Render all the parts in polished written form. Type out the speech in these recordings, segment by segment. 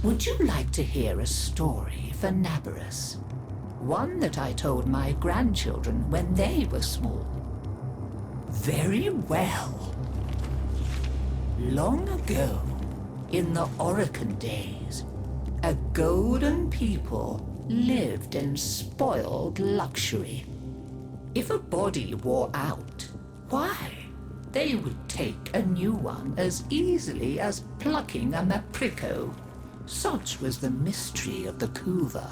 Would you like to hear a story for Naberus? One that I told my grandchildren when they were small. Very well. Long ago, in the Orokin days, a golden people lived in spoiled luxury. If a body wore out, why, they would take a new one as easily as plucking a maprico. Such was the mystery of the Kuva.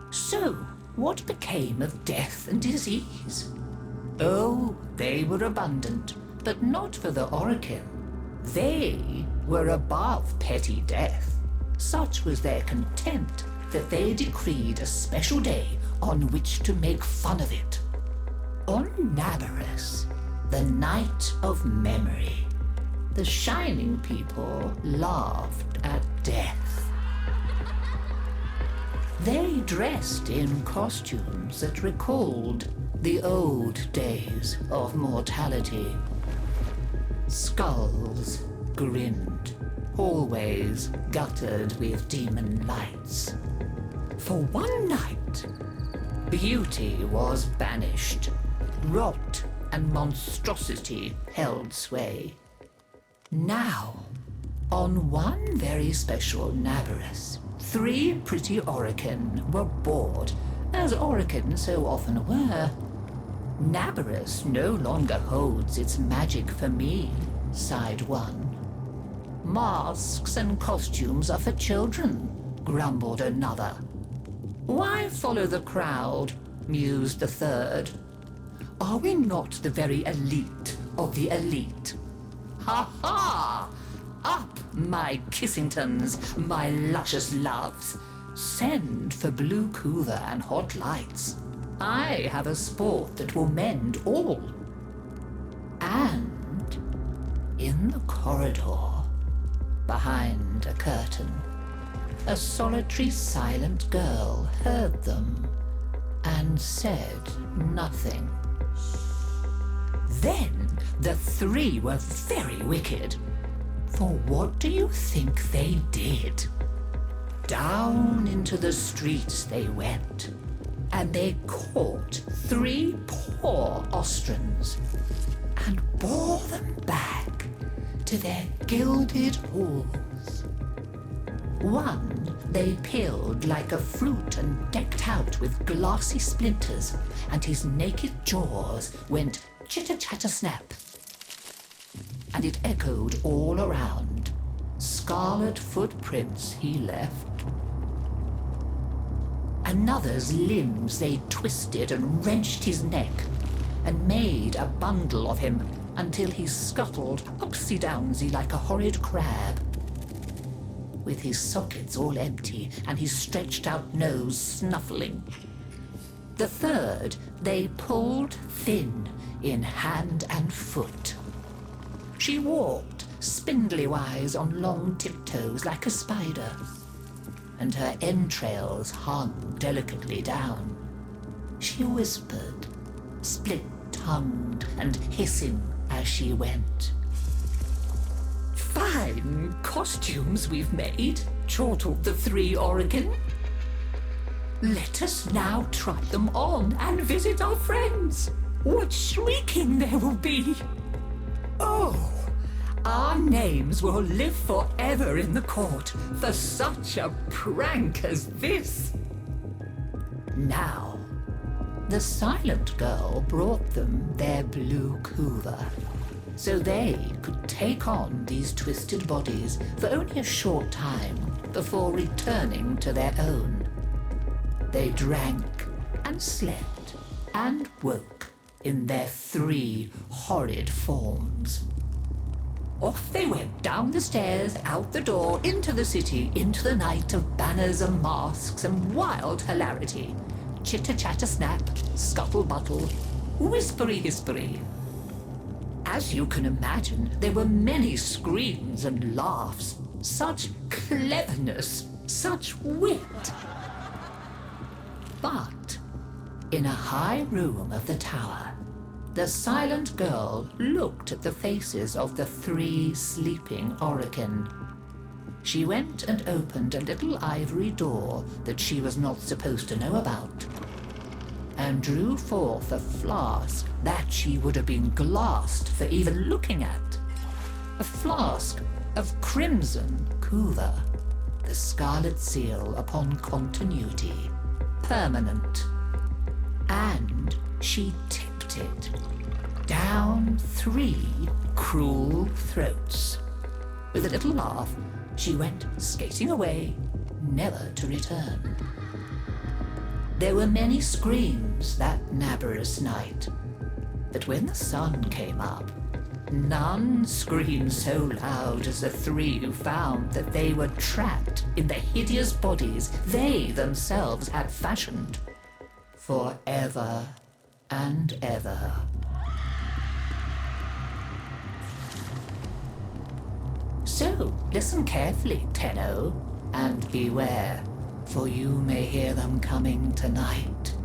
So, what became of death and disease? Oh, they were abundant, but not for the Orokin. They were above petty death. Such was their contempt that they decreed a special day on which to make fun of it. On Naberus, the night of memory, the shining people laughed at death. They dressed in costumes that recalled the old days of mortality. Skulls grinned, hallways guttered with demon lights. For one night, beauty was banished. Rot and monstrosity held sway. Now, on one very special Naberus, 3 pretty Orokin were bored, as Orokin so often were. Naberus no longer holds its magic for me, sighed one. Masks and costumes are for children, grumbled another. Why follow the crowd, mused the third. Are we not the very elite of the elite? Ha ha! Up, my Kissingtons, my luscious loves. Send for blue Kuva and hot lights. I have a sport that will mend all. And in the corridor, behind a curtain, a solitary silent girl heard them and said nothing. Then the 3 were very wicked. For what do you think they did? Down into the streets they went, and they caught 3 poor Ostrans and bore them back to their gilded halls. One they peeled like a fruit and decked out with glassy splinters, and his naked jaws went chitter-chatter-snap. And it echoed all around. Scarlet footprints he left. Another's limbs they twisted and wrenched his neck, and made a bundle of him until he scuttled upsy-downsy like a horrid crab, with his sockets all empty and his stretched-out nose snuffling. The third they pulled thin in hand and foot. She walked spindly-wise on long tiptoes like a spider, and her entrails hung delicately down. She whispered, split-tongued and hissing as she went. Fine costumes we've made, chortled the 3 Orokin. Let us now try them on and visit our friends. What shrieking there will be! Oh, our names will live forever in the court for such a prank as this. Now, the silent girl brought them their blue Kuva, so they could take on these twisted bodies for only a short time before returning to their own. They drank and slept and woke in their 3 horrid forms. Off they went down the stairs, out the door, into the city, into the night of banners and masks and wild hilarity. Chitter-chatter-snap, scuttle-buttle, whispery-hispery. As you can imagine, there were many screams and laughs. Such cleverness, such wit. But in a high room of the tower, the silent girl looked at the faces of the 3 sleeping Orokin. she went and opened a little ivory door that she was not supposed to know about, and drew forth a flask that she would have been glassed for even looking at. A flask of crimson kuva, the scarlet seal upon continuity, permanent. And she tipped it down 3 cruel throats. With a little laugh, she went skating away, never to return. There were many screams that Naberus night, but when the sun came up, none screamed so loud as the 3 who found that they were trapped in the hideous bodies they themselves had fashioned forever and ever. So, listen carefully, Tenno, and beware, for you may hear them coming tonight.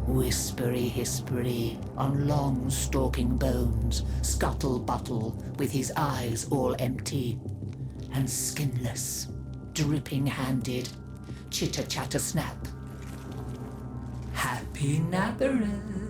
Whispery-hispery on long stalking bones, scuttle-buttle with his eyes all empty, and skinless, dripping-handed, chitter-chatter-snap. Happy Naberus!